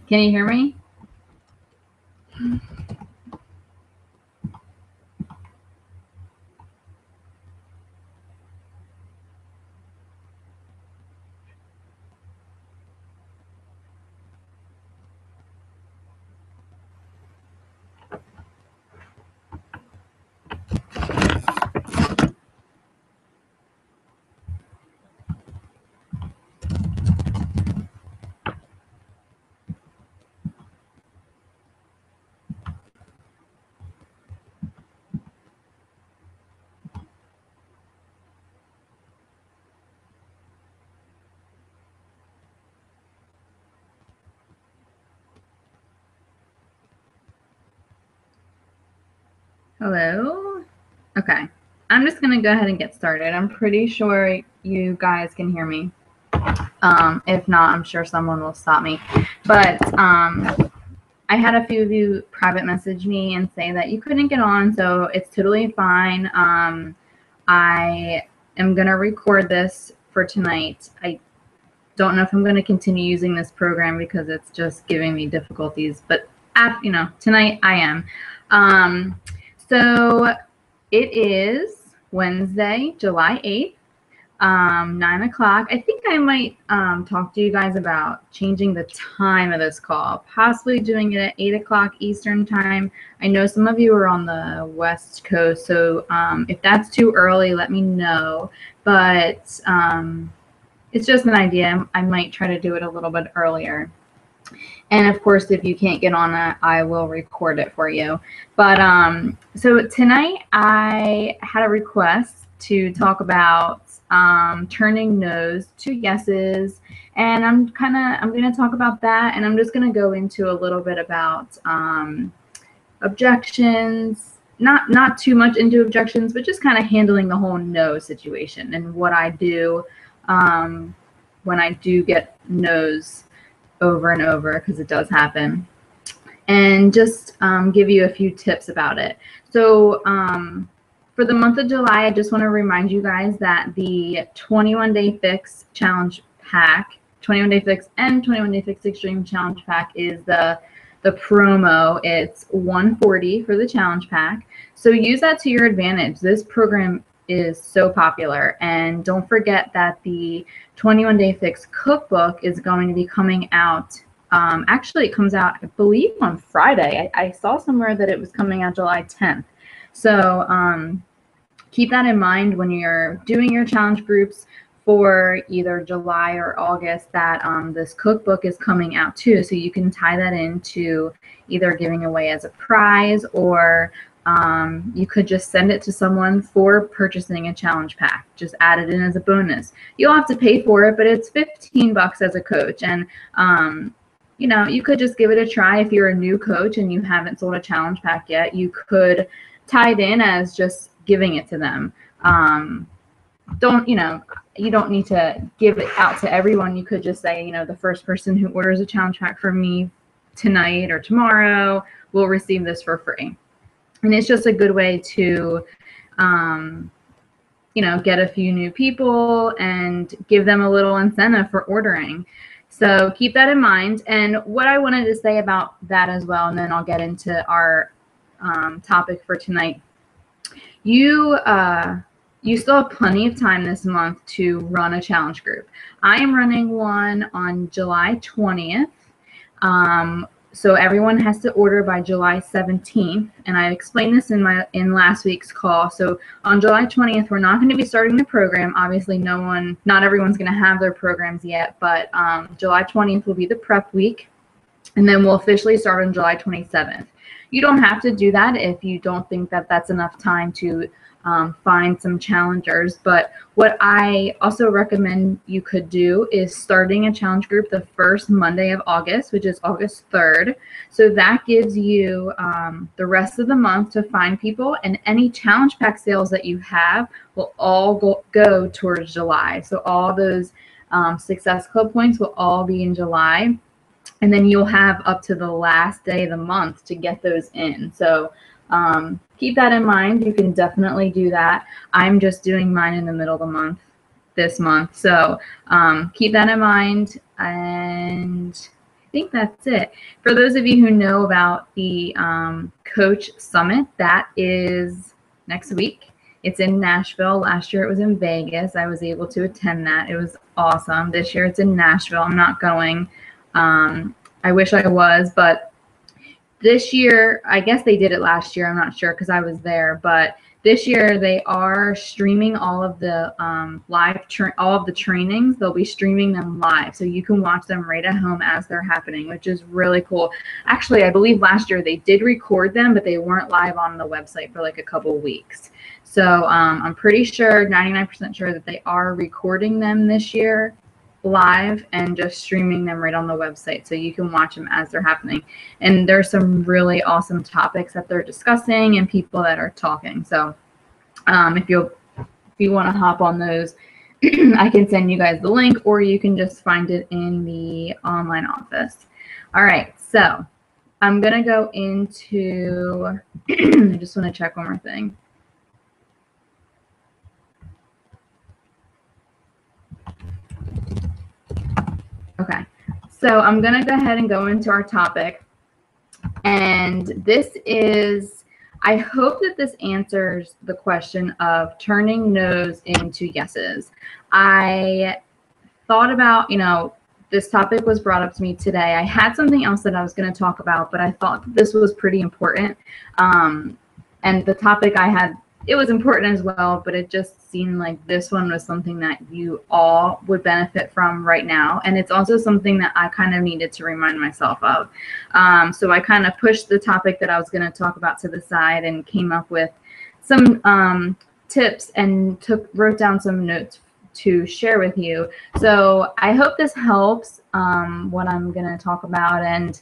Can you hear me? Hello? Okay. I'm just going to go ahead and get started. I'm pretty sure you guys can hear me. If not, I'm sure someone will stop me. But I had a few of you private message me and say that you couldn't get on, so it's totally fine. I am going to record this for tonight. I don't know if I'm going to continue using this program because it's just giving me difficulties, but tonight I am. So it is Wednesday, July 8th, 9 o'clock. I think I might talk to you guys about changing the time of this call, possibly doing it at 8 o'clock Eastern time. I know some of you are on the West Coast, so if that's too early, let me know. But it's just an idea. I might try to do it a little bit earlier. And of course, if you can't get on it, I will record it for you. But so tonight I had a request to talk about turning no's to yeses, and I'm going to talk about that, and I'm just going to go into a little bit about objections. Not too much into objections, but just kind of handling the whole no situation and what I do when I do get no's over and over, because it does happen, and just give you a few tips about it. So for the month of July, I just want to remind you guys that the 21-Day Fix Challenge Pack, 21-Day Fix and 21-Day Fix Extreme Challenge Pack is the promo. It's $140 for the challenge pack. So use that to your advantage. This program is so popular. And don't forget that the 21-Day Fix cookbook is going to be coming out. Actually, it comes out, I believe, on Friday. I saw somewhere that it was coming out July 10th. So keep that in mind when you're doing your challenge groups for either July or August, that this cookbook is coming out too. So you can tie that into either giving away as a prize, or you could just send it to someone for purchasing a challenge pack. Just add it in as a bonus. You'll have to pay for it, but it's $15 as a coach. And you could just give it a try. If you're a new coach and you haven't sold a challenge pack yet, you could tie it in as just giving it to them. You don't need to give it out to everyone. You could just say, the first person who orders a challenge pack from me tonight or tomorrow will receive this for free. And it's just a good way to, get a few new people and give them a little incentive for ordering. So keep that in mind. And what I wanted to say about that as well, and then I'll get into our topic for tonight. You still have plenty of time this month to run a challenge group. I am running one on July 20th. So everyone has to order by July 17th, and I explained this in last week's call. So on July 20th, we're not going to be starting the program. Obviously, not everyone's going to have their programs yet, but July 20th will be the prep week, and then we'll officially start on July 27th. You don't have to do that if you don't think that that's enough time to find some challengers. But what I also recommend you could do is starting a challenge group the first Monday of August, which is August 3rd. So that gives you the rest of the month to find people, and any challenge pack sales that you have will all go towards July. So all those Success Club points will all be in July. And then you'll have up to the last day of the month to get those in. So keep that in mind. You can definitely do that. I'm just doing mine in the middle of the month this month. So keep that in mind. And I think that's it. For those of you who know about the Coach Summit, that is next week. It's in Nashville. Last year it was in Vegas. I was able to attend that. It was awesome. This year it's in Nashville. I'm not going. I wish I was, but this year, I guess they did it last year. I'm not sure because I was there, but this year they are streaming all of the all of the trainings. They'll be streaming them live, so you can watch them right at home as they're happening, which is really cool. Actually, I believe last year they did record them, but they weren't live on the website for like a couple weeks. So I'm pretty sure, 99% sure that they are recording them this year live and just streaming them right on the website, so you can watch them as they're happening. And there's some really awesome topics that they're discussing and people that are talking. So if you want to hop on those, I can send you guys the link, or you can just find it in the online office. All right, so I'm gonna go into I just want to check one more thing. Okay, so I'm going to go ahead and go into our topic. And this is, I hope that this answers the question of turning no's into yeses. I thought about, this topic was brought up to me today. I had something else that I was going to talk about, but I thought that this was pretty important. And the topic I had, it was important as well, but it just seemed like this one was something that you all would benefit from right now. And it's also something that I kind of needed to remind myself of. So I kind of pushed the topic that I was going to talk about to the side and came up with some tips and wrote down some notes to share with you. So I hope this helps what I'm going to talk about. And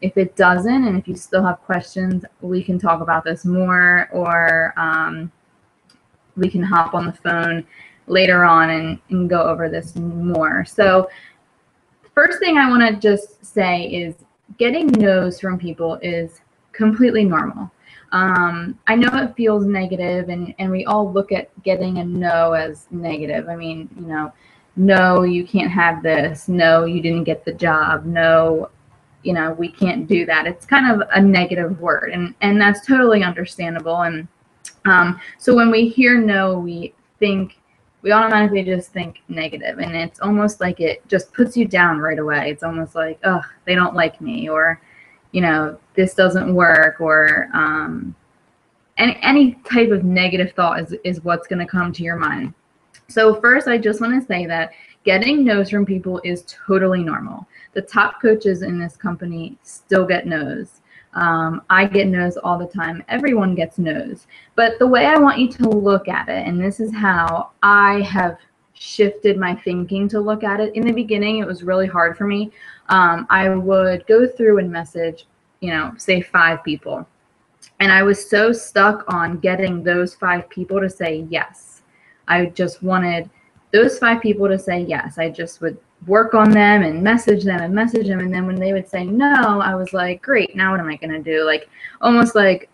if it doesn't, and if you still have questions, we can talk about this more, or we can hop on the phone later on and go over this more. So first thing I want to just say is getting no's from people is completely normal. I know it feels negative, and we all look at getting a no as negative. I mean, no, you can't have this. No, you didn't get the job. No, we can't do that. It's kind of a negative word, and that's totally understandable. And so when we hear no, we automatically just think negative, and it's almost like it just puts you down right away. It's almost like, oh, they don't like me, or this doesn't work, or any type of negative thought is what's going to come to your mind. So first, I just want to say that getting no's from people is totally normal. The top coaches in this company still get no's. I get no's all the time. Everyone gets no's. But the way I want you to look at it, and this is how I have shifted my thinking to look at it. In the beginning, it was really hard for me. I would go through and message, say 5 people. And I was so stuck on getting those 5 people to say yes. I just wanted those 5 people to say yes. I just would work on them and message them and message them. And then when they would say no, I was like, great, now what am I going to do? Like, almost like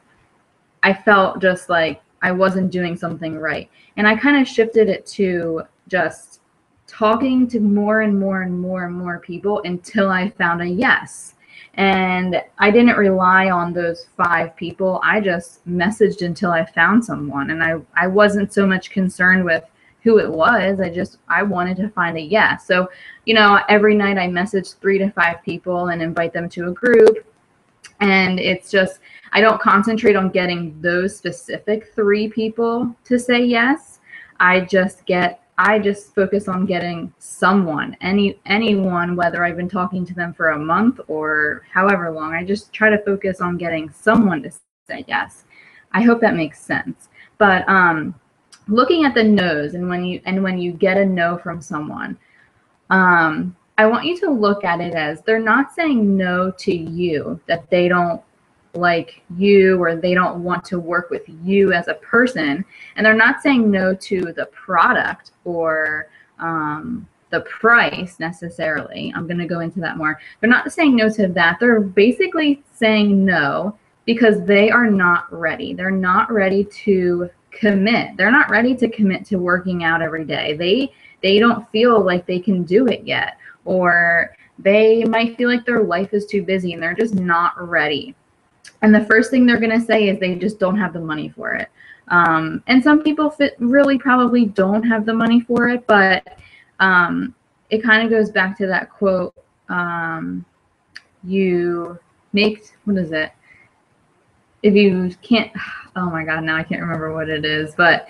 I felt just like I wasn't doing something right. And I kind of shifted it to just talking to more and more and more and more people until I found a yes. And I didn't rely on those 5 people. I just messaged until I found someone. And I wasn't so much concerned with who it was. I wanted to find a yes. So, you know, every night I message 3 to 5 people and invite them to a group. And it's just, I don't concentrate on getting those specific 3 people to say yes. I just focus on getting someone, anyone, whether I've been talking to them for a month or however long. I just try to focus on getting someone to say yes. I hope that makes sense. But looking at the no's, and when you get a no from someone, I want you to look at it as they're not saying no to you, that they don't like you or they don't want to work with you as a person. And they're not saying no to the product or the price necessarily. I'm going to go into that more. They're not saying no to that. They're basically saying no because they are not ready. They're not ready to commit. They're not ready to commit to working out every day. They don't feel like they can do it yet, or they might feel like their life is too busy and they're just not ready. And the first thing they're going to say is they just don't have the money for it. And some people really probably don't have the money for it, but it kind of goes back to that quote, you make, what is it? If you can't, oh my God, now I can't remember what it is. But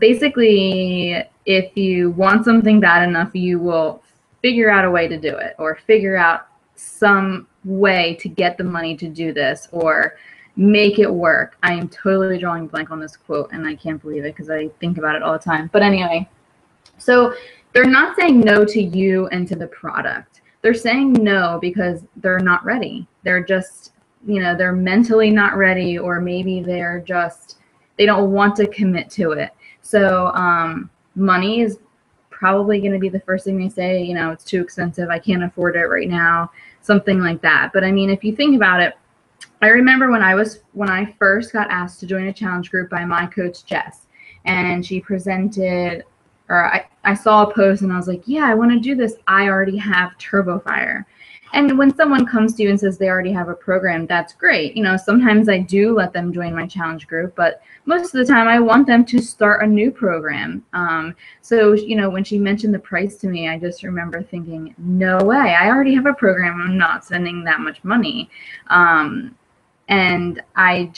basically, if you want something bad enough, you will figure out a way to do it, or figure out some way to get the money to do this, or make it work. I am totally drawing a blank on this quote, and I can't believe it because I think about it all the time. But anyway, so they're not saying no to you and to the product. They're saying no because they're not ready. They're just, you know, they're mentally not ready, or maybe they don't want to commit to it. So money is probably going to be the first thing they say. You know, it's too expensive, I can't afford it right now, something like that. But I mean, if you think about it, I remember when I first got asked to join a challenge group by my coach Jess, and she presented, or I saw a post and I was like, yeah, I want to do this. I already have TurboFire. And when someone comes to you and says they already have a program, that's great. You know, sometimes I do let them join my challenge group, but most of the time I want them to start a new program. So, you know, when she mentioned the price to me, I just remember thinking, no way, I already have a program. I'm not spending that much money. And I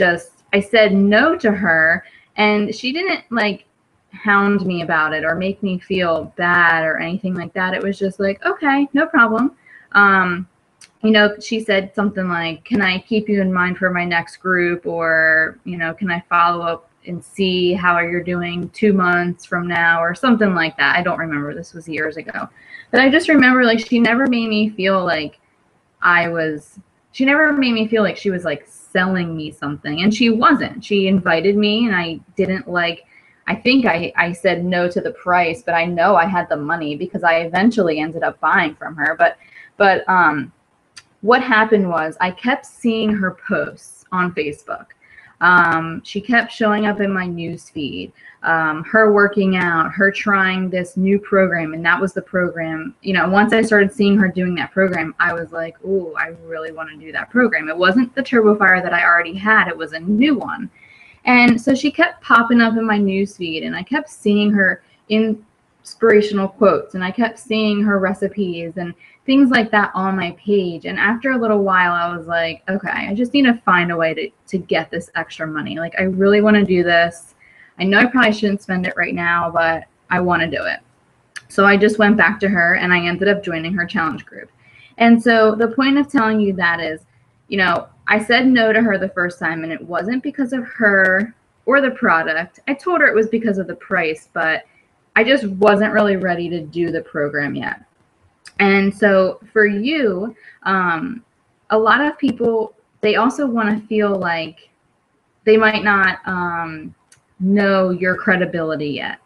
said no to her, and she didn't like hound me about it or make me feel bad or anything like that. It was just like, okay, no problem. You know, she said something like, can I keep you in mind for my next group? Or, you know, can I follow up and see how you're doing 2 months from now, or something like that. I don't remember. This was years ago. But I just remember, like, she never made me feel like she never made me feel like she was like selling me something. And she wasn't. She invited me, and I didn't like, I think I said no to the price, but I know I had the money because I eventually ended up buying from her. But what happened was I kept seeing her posts on Facebook. She kept showing up in my news feed, her working out, her trying this new program. And that was the program. You know, once I started seeing her doing that program, I was like, oh, I really want to do that program. It wasn't the TurboFire that I already had. It was a new one. And so she kept popping up in my news feed, and I kept seeing her inspirational quotes, and I kept seeing her recipes and things like that on my page. And after a little while, I was like, okay, I just need to find a way to get this extra money. Like, I really want to do this. I know I probably shouldn't spend it right now, but I want to do it. So I just went back to her, and I ended up joining her challenge group. And so the point of telling you that is, you know, I said no to her the first time, and it wasn't because of her or the product. I told her it was because of the price, but I just wasn't really ready to do the program yet. And so for you, a lot of people, they also want to feel like they might not know your credibility yet.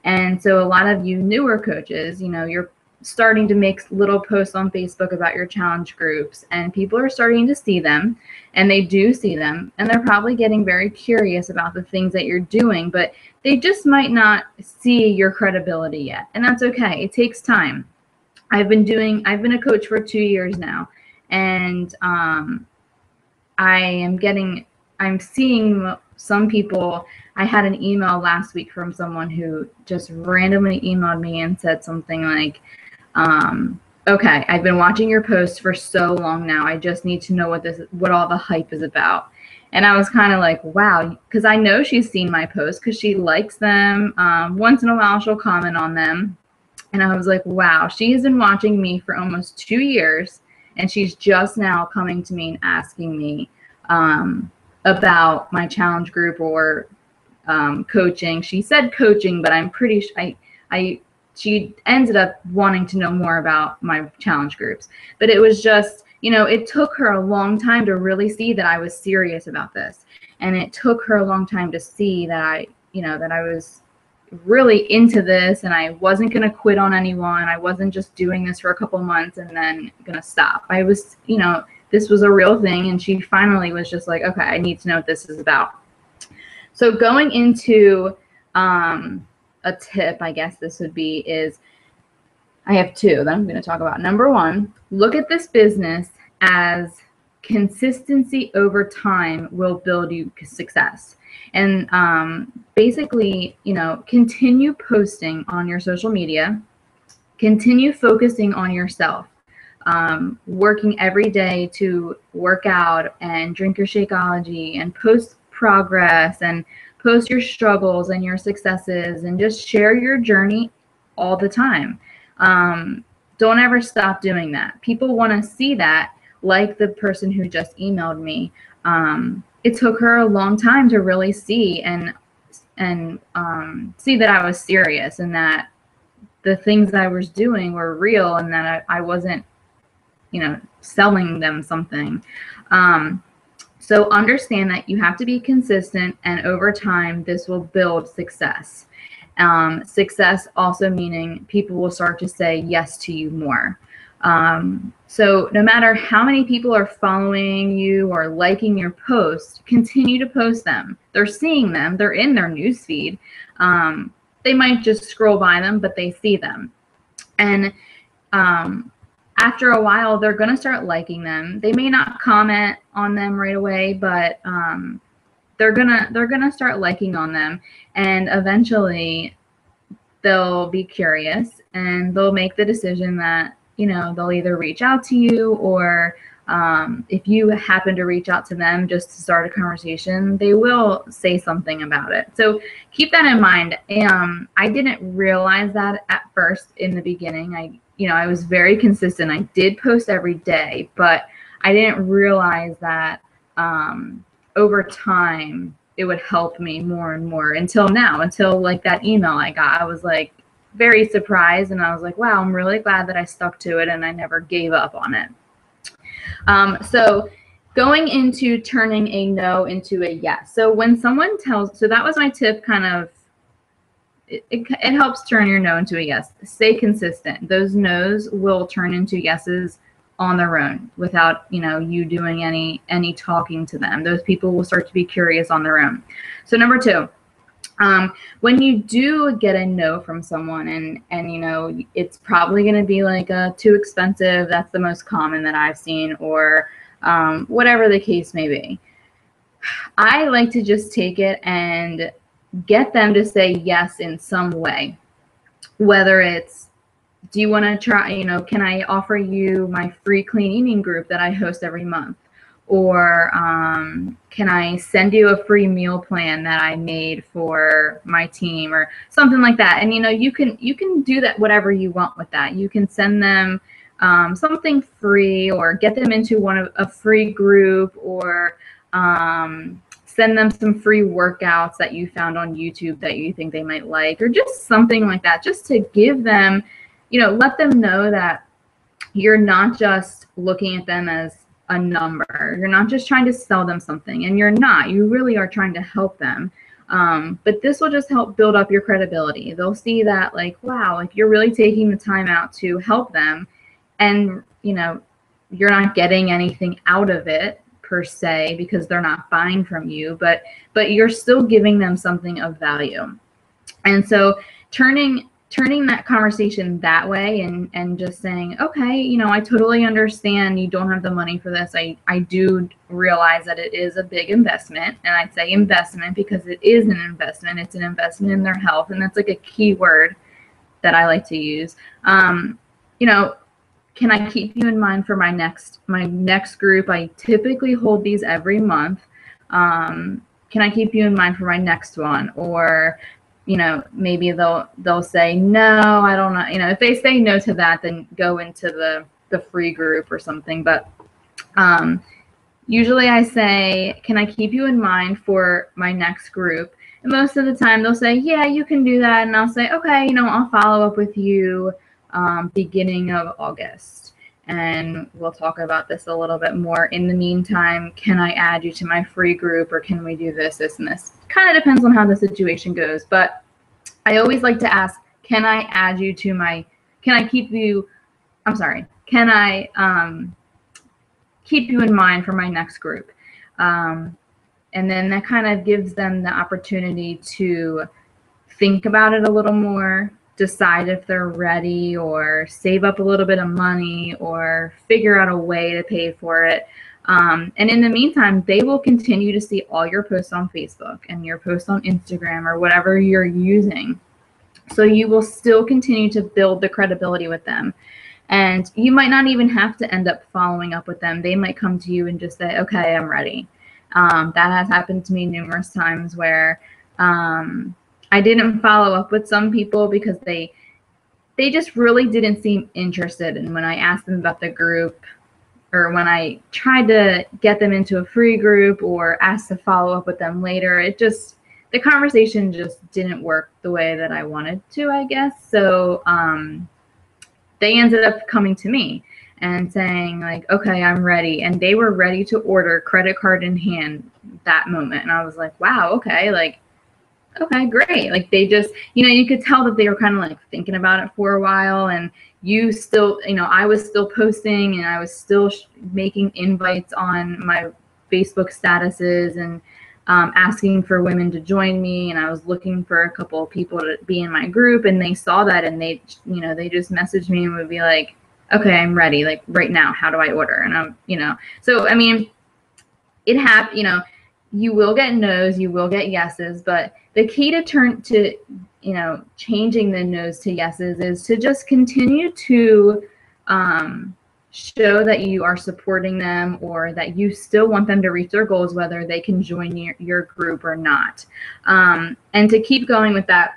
And so a lot of you newer coaches, you know, you're starting to make little posts on Facebook about your challenge groups, and people are starting to see them, and they do see them, and they're probably getting very curious about the things that you're doing, but they just might not see your credibility yet. And that's okay. It takes time. I've been a coach for 2 years now, and I'm seeing some people. I had an email last week from someone who just randomly emailed me and said something like, okay, I've been watching your posts for so long now. I just need to know what all the hype is about. And I was kind of like, wow, because I know she's seen my posts because she likes them. Once in a while, she'll comment on them. And I was like, wow, she has been watching me for almost 2 years, and she's just now coming to me and asking me about my challenge group or coaching. She said coaching, but I'm pretty sure she ended up wanting to know more about my challenge groups. But it was just, it took her a long time to really see that I was serious about this. And it took her a long time to see that I was really into this, and I wasn't going to quit on anyone. I wasn't just doing this for a couple months and then going to stop. I was, this was a real thing. And she finally was just like, okay, I need to know what this is about. So going into a tip, I guess this would be, is I have two that I'm going to talk about. Number one, look at this business as consistency over time will build you success. And basically, continue posting on your social media, continue focusing on yourself, working every day to work out and drink your Shakeology and post progress and post your struggles and your successes and just share your journey all the time. Don't ever stop doing that. People want to see that, like the person who just emailed me. It took her a long time to really see and see that I was serious and that the things that I was doing were real and that I wasn't, selling them something. So understand that you have to be consistent, and over time, this will build success. Success also meaning people will start to say yes to you more. So no matter how many people are following you or liking your post, continue to post them. They're seeing them. They're in their newsfeed. They might just scroll by them, but they see them. And after a while, they're going to start liking them. They may not comment on them right away, but they're gonna start liking on them, and eventually they'll be curious and they'll make the decision that they'll either reach out to you, or if you happen to reach out to them just to start a conversation, they will say something about it. So keep that in mind. I didn't realize that at first in the beginning. I was very consistent. I did post every day, but I didn't realize that over time it would help me more and more until like that email I got. I was like very surprised, and I was like, wow, I'm really glad that I stuck to it and I never gave up on it. So going into turning a no into a yes. So when someone so that was my tip, kind of, it helps turn your no into a yes. Stay consistent. Those no's will turn into yeses on their own without you doing any talking to them. Those people will start to be curious on their own. So number two, when you do get a no from someone and it's probably going to be like too expensive, that's the most common that I've seen, or whatever the case may be, I like to just take it and get them to say yes in some way. Whether it's, do you want to try, can I offer you my free clean eating group that I host every month? Or can I send you a free meal plan that I made for my team, or something like that? And you can do that, whatever you want with that. You can send them something free, or get them into a free group, or send them some free workouts that you found on YouTube that you think they might like, or just something like that, just to give them, let them know that you're not just looking at them as a number. You're not just trying to sell them something, and you really are trying to help them. But this will just help build up your credibility. They'll see that, like, wow, like you're really taking the time out to help them, and you're not getting anything out of it per se because they're not buying from you, but you're still giving them something of value. And so turning that conversation that way, and just saying, okay, I totally understand you don't have the money for this. I do realize that it is a big investment, and I say investment because it is an investment. It's an investment in their health, and that's like a key word that I like to use. Can I keep you in mind for my next group? I typically hold these every month. Can I keep you in mind for my next one? Or maybe they'll say no, I don't know. If they say no to that, then go into the free group or something. But usually I say, can I keep you in mind for my next group? And most of the time they'll say, yeah, you can do that. And I'll say, okay, I'll follow up with you beginning of August, and we'll talk about this a little bit more. In the meantime, can I add you to my free group, or can we do this, and this? Kind of depends on how the situation goes, but I always like to ask, can I add you to my, can I keep you in mind for my next group? And then that kind of gives them the opportunity to think about it a little more, decide if they're ready, or save up a little bit of money, or figure out a way to pay for it. And in the meantime, they will continue to see all your posts on Facebook and your posts on Instagram or whatever you're using. So you will still continue to build the credibility with them. And you might not even have to end up following up with them. They might come to you and just say, okay, I'm ready. That has happened to me numerous times where I didn't follow up with some people because they just really didn't seem interested. And when I asked them about the group, or when I tried to get them into a free group or asked to follow up with them later, the conversation just didn't work the way that I wanted to, I guess. So they ended up coming to me and saying, like, okay, I'm ready. And they were ready to order, credit card in hand, that moment. And I was like, wow, okay, like, okay, great. Like, they just, you could tell that they were kind of like thinking about it for a while, and you still, I was still posting, and I was still making invites on my Facebook statuses, and asking for women to join me, and I was looking for a couple of people to be in my group, and they saw that, and they just messaged me and would be like, okay, I'm ready, like right now, how do I order? And I'm, so I mean, you will get no's, you will get yeses, but the key to changing the no's to yeses is to just continue to show that you are supporting them, or that you still want them to reach their goals, whether they can join your group or not. And to keep going with that,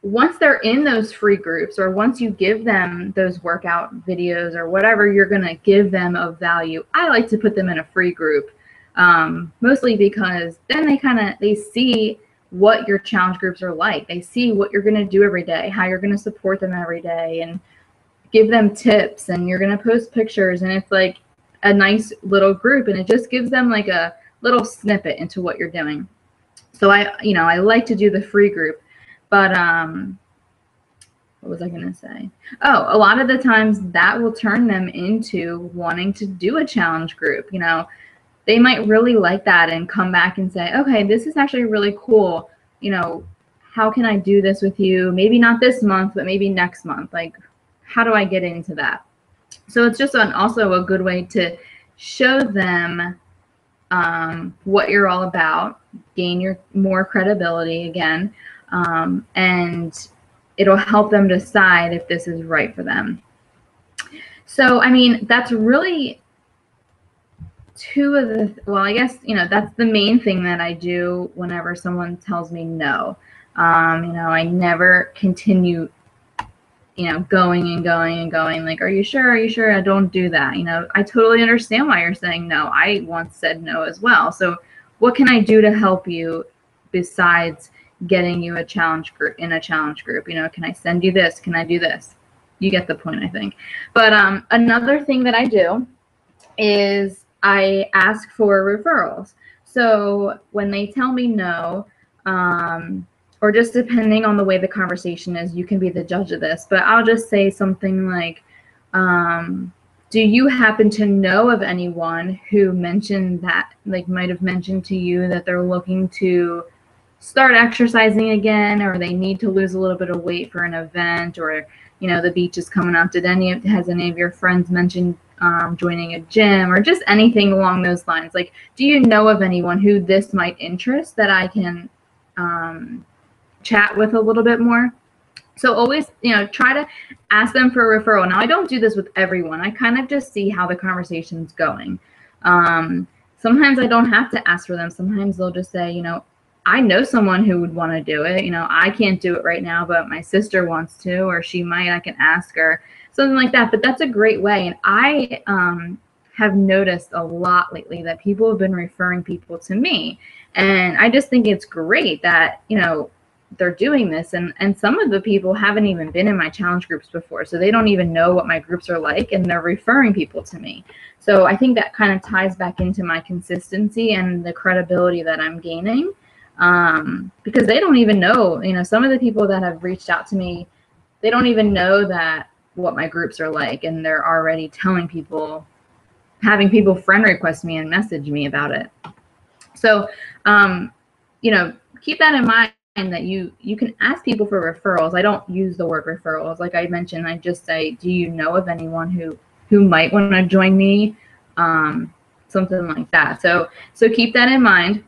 once they're in those free groups, or once you give them those workout videos or whatever you're going to give them of value, I like to put them in a free group, mostly because then they see what your challenge groups are like. They see what you're going to do every day, how you're going to support them every day, and give them tips, and you're going to post pictures, and it's like a nice little group, and it just gives them like a little snippet into what you're doing. So I like to do the free group, but what was I going to say? Oh, a lot of the times that will turn them into wanting to do a challenge group. They might really like that and come back and say, okay, this is actually really cool. How can I do this with you? Maybe not this month, but maybe next month. Like, how do I get into that? So it's just also a good way to show them what you're all about, gain your more credibility again, and it'll help them decide if this is right for them. So, I mean, that's really I guess, that's the main thing that I do whenever someone tells me no. I never continue going and going and going, like, are you sure? Are you sure? I don't do that. I totally understand why you're saying no. I once said no as well. So what can I do to help you besides getting you a challenge group? Can I send you this? Can I do this? You get the point, I think. But another thing that I do is I ask for referrals. So when they tell me no, or just depending on the way the conversation is, you can be the judge of this, but I'll just say something like, do you happen to know of anyone who mentioned that, like might have mentioned to you that they're looking to start exercising again, or they need to lose a little bit of weight for an event, or the beach is coming up? Has any of your friends mentioned joining a gym, or just anything along those lines? Like, do you know of anyone who this might interest that I can chat with a little bit more? So always, try to ask them for a referral. Now, I don't do this with everyone. I kind of just see how the conversation's going. Sometimes I don't have to ask for them. Sometimes they'll just say, I know someone who would want to do it. I can't do it right now, but my sister wants to, or she might. I can ask her, something like that. But that's a great way. And I have noticed a lot lately that people have been referring people to me. And I just think it's great that, they're doing this. And some of the people haven't even been in my challenge groups before, so they don't even know what my groups are like, and they're referring people to me. So I think that kind of ties back into my consistency and the credibility that I'm gaining, because they don't even know, some of the people that have reached out to me, they don't even know that what my groups are like, and they're already telling people, having people friend request me and message me about it. So, keep that in mind, that you can ask people for referrals. I don't use the word referrals. Like I mentioned, I just say, do you know of anyone who might want to join me? Something like that. So keep that in mind.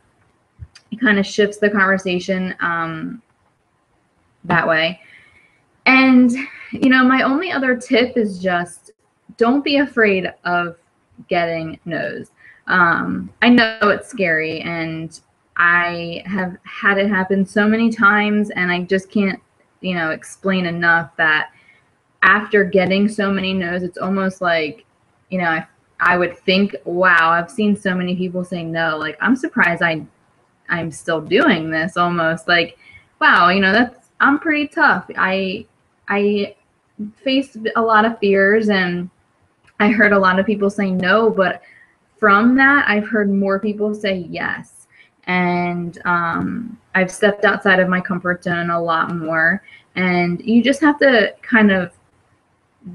It kind of shifts the conversation that way. And, my only other tip is just don't be afraid of getting no's. I know it's scary, and I have had it happen so many times, and I just can't, explain enough that after getting so many no's, it's almost like, I would think, wow, I've seen so many people say no. Like, I'm surprised I'm still doing this, almost like, wow, I'm pretty tough. I faced a lot of fears, and I heard a lot of people say no, but from that, I've heard more people say yes. And I've stepped outside of my comfort zone a lot more. And you just have to kind of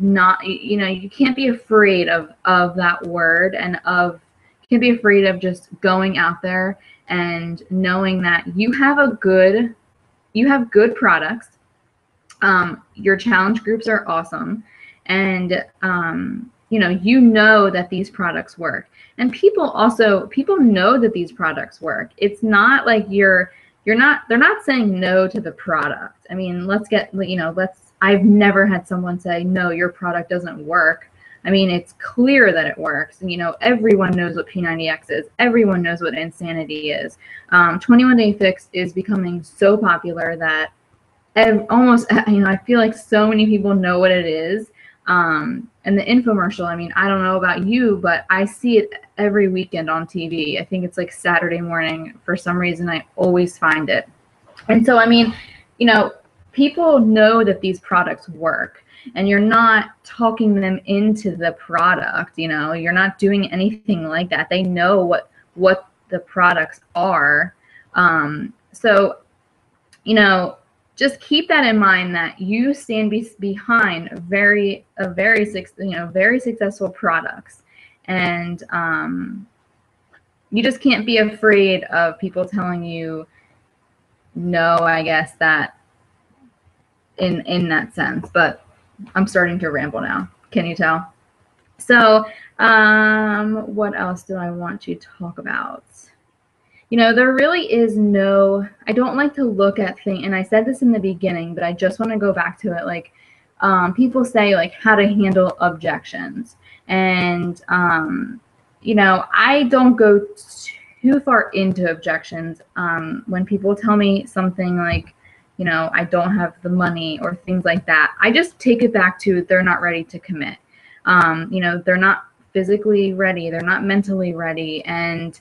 not, you can't be afraid of that word, and you can't be afraid of just going out there and knowing that you have good products. Your challenge groups are awesome. And, that these products work. And people know that these products work. It's not like they're not saying no to the product. I mean, I've never had someone say, no, your product doesn't work. I mean, it's clear that it works. And, everyone knows what P90X is. Everyone knows what Insanity is. 21 Day Fix is becoming so popular that almost, I feel like so many people know what it is. And the infomercial, I mean, I don't know about you, but I see it every weekend on TV. I think it's like Saturday morning. For some reason, I always find it. And so, I mean, people know that these products work, and you're not talking them into the product. You're not doing anything like that. They know what the products are. So, just keep that in mind, that you stand behind very successful products, and you just can't be afraid of people telling you no, I guess, that in that sense. But I'm starting to ramble now. Can you tell? So what else do I want to talk about? There really is I don't like to look at things, and I said this in the beginning, but I just want to go back to it. Like, people say, like, how to handle objections. And, I don't go too far into objections. When people tell me something like, I don't have the money or things like that, I just take it back to they're not ready to commit. They're not physically ready. They're not mentally ready. And,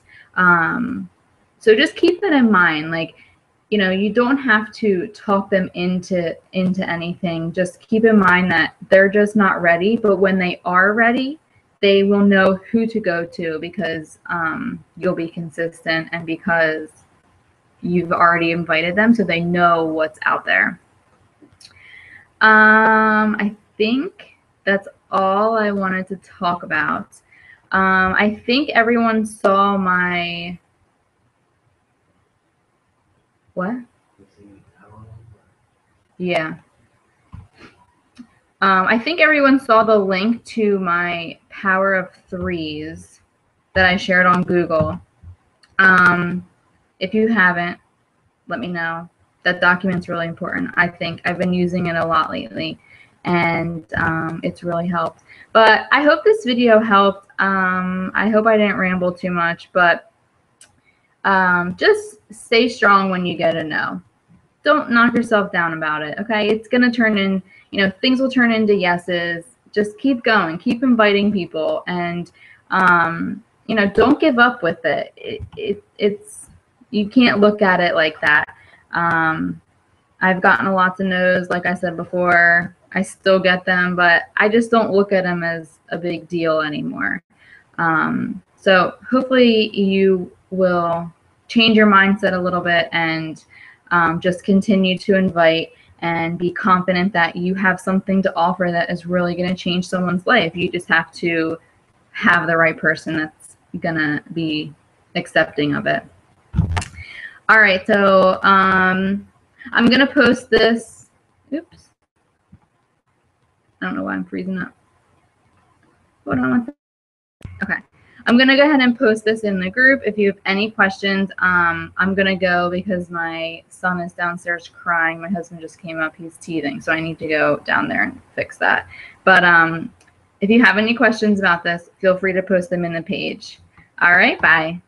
so just keep that in mind. Like, you don't have to talk them into anything. Just keep in mind that they're just not ready. But when they are ready, they will know who to go to because you'll be consistent and because you've already invited them, so they know what's out there. I think that's all I wanted to talk about. I think everyone saw my, what? Yeah. I think everyone saw the link to my Power of Threes that I shared on Google. If you haven't, let me know. That document's really important. I think I've been using it a lot lately, and it's really helped. But I hope this video helped. I hope I didn't ramble too much, but just stay strong when you get a no. Don't knock yourself down about it, okay? It's going to turn in, you know, things will turn into yeses. Just keep going. Keep inviting people, and, you know, don't give up with it. It's you can't look at it like that. I've gotten lots of no's, like I said before. I still get them, but I just don't look at them as a big deal anymore. So hopefully you will change your mindset a little bit and just continue to invite and be confident that you have something to offer that is really going to change someone's life. You just have to have the right person that's going to be accepting of it. All right, so I'm going to post this. Oops. I don't know why I'm freezing up. Hold on one second. Okay. I'm going to go ahead and post this in the group. If you have any questions, I'm going to go because my son is downstairs crying. My husband just came up. He's teething, so I need to go down there and fix that. But if you have any questions about this, feel free to post them in the page. All right, bye.